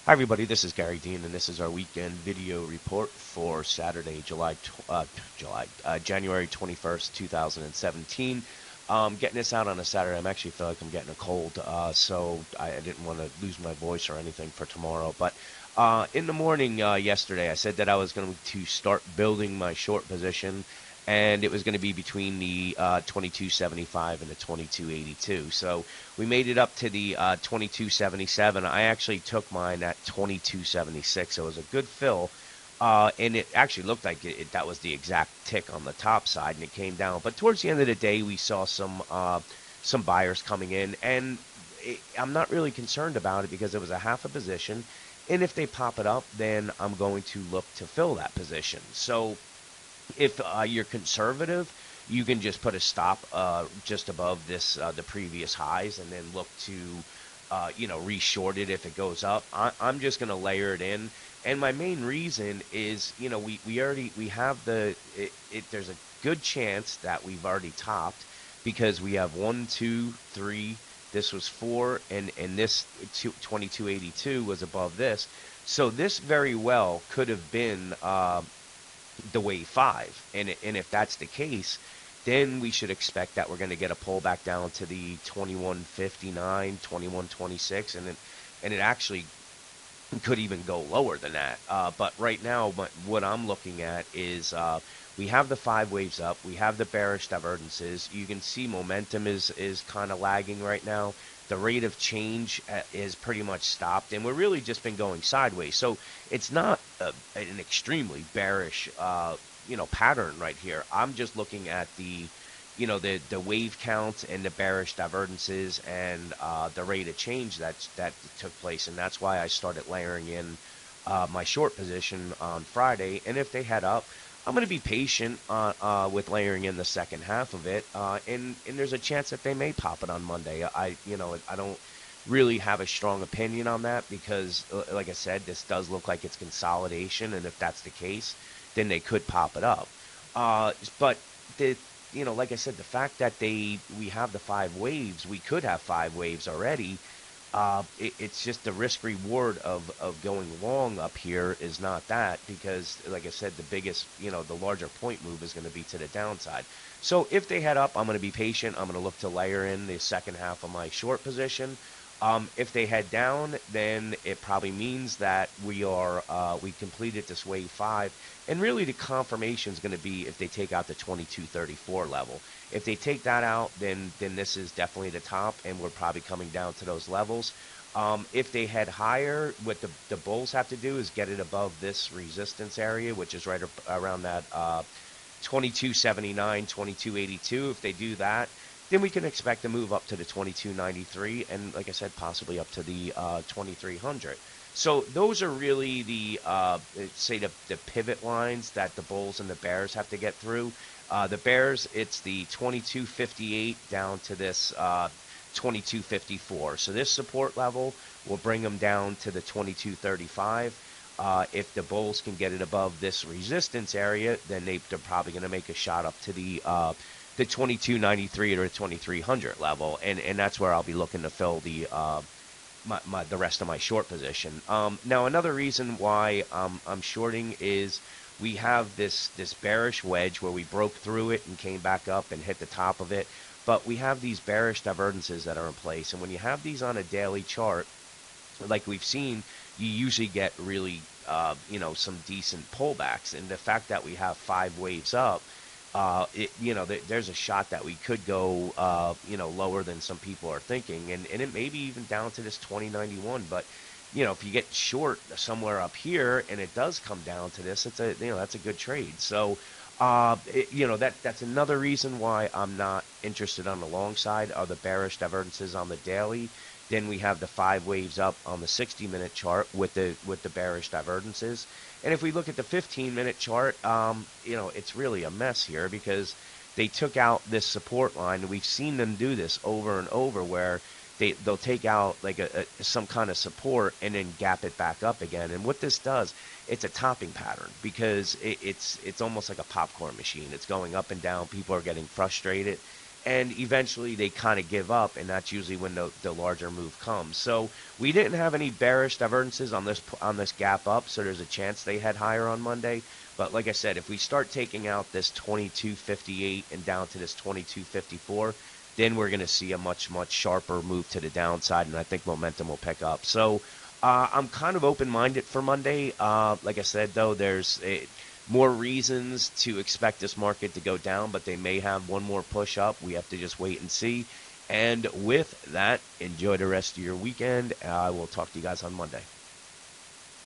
Hi everybody, this is Gary Dean, and this is our weekend video report for Saturday, January 21st, 2017. Getting this out on a Saturday, I'm actually feel like I'm getting a cold, so I didn't want to lose my voice or anything for tomorrow. But in the morning yesterday, I said that I was going to start building my short position, and it was going to be between the 2275 and the 2282. So we made it up to the 2277. I actually took mine at 2276. So it was a good fill. And it actually looked like that was the exact tick on the top side, and it came down. But towards the end of the day, we saw some buyers coming in, and I'm not really concerned about it because it was a half a position, and if they pop it up, then I'm going to look to fill that position. So if you're conservative, you can just put a stop just above the previous highs, and then look to reshort it if it goes up. I'm just going to layer it in, and my main reason is we have there's a good chance that we've already topped because we have one, two, three. This was four, and this 2282 was above this. So this very well could have been the wave five. And if that's the case, then we should expect that we're going to get a pullback down to the 2159, 2126, and it actually could even go lower than that. But right now, what I'm looking at is we have the five waves up, we have the bearish divergences. You can see momentum is kind of lagging right now. The rate of change is pretty much stopped, and we're really just been going sideways. So it's not an extremely bearish, pattern right here. I'm just looking at the wave count and the bearish divergences and the rate of change that took place, and that's why I started layering in my short position on Friday. And if they head up, I'm going to be patient with layering in the second half of it, and there's a chance that they may pop it on Monday. I don't really have a strong opinion on that because, like I said, this does look like it's consolidation, and if that's the case, then they could pop it up. But the like I said, the fact that we have the five waves, we could have five waves already. It's just the risk reward of going long up here is not that because, like I said, the biggest, the larger point move is going to be to the downside. So if they head up, I'm going to be patient. I'm going to look to layer in the second half of my short position. If they head down, then it probably means that we completed this wave five, and really the confirmation is going to be if they take out the 2234 level. If they take that out, then this is definitely the top, and we're probably coming down to those levels. If they head higher, what the bulls have to do is get it above this resistance area, which is right around that 2279, 2282. If they do that, then we can expect to move up to the 2293, and like I said, possibly up to the 2300. So those are really the pivot lines that the bulls and the bears have to get through. The bears, it's the 2258 down to this 2254. So this support level will bring them down to the 2235. If the bulls can get it above this resistance area, then they're probably going to make a shot up to the 2293 or the 2300 level, and that's where I'll be looking to fill the rest of my short position. Now another reason why I'm shorting is we have this bearish wedge where we broke through it and came back up and hit the top of it, but we have these bearish divergences that are in place, and when you have these on a daily chart, like we've seen, you usually get really some decent pullbacks, and the fact that we have five waves up, there's a shot that we could go, lower than some people are thinking, and it may be even down to this 2091. But if you get short somewhere up here and it does come down to this, that's a good trade. So, that's another reason why I'm not interested on the long side are the bearish divergences on the daily. Then we have the five waves up on the 60-minute chart with the bearish divergences. And if we look at the 15-minute chart, it's really a mess here because they took out this support line. We've seen them do this over and over where they'll take out like some kind of support and then gap it back up again. And what this does, it's a topping pattern because it's almost like a popcorn machine. It's going up and down. People are getting frustrated, and eventually they kind of give up, and that's usually when the larger move comes. So we didn't have any bearish divergences on this gap up, so there's a chance they head higher on Monday. But like I said, if we start taking out this 22.58 and down to this 22.54, then we're going to see a much sharper move to the downside, and I think momentum will pick up. So I'm kind of open-minded for Monday. Like I said, though, there's more reasons to expect this market to go down, but they may have one more push up. We have to just wait and see. And with that, enjoy the rest of your weekend. I will talk to you guys on Monday.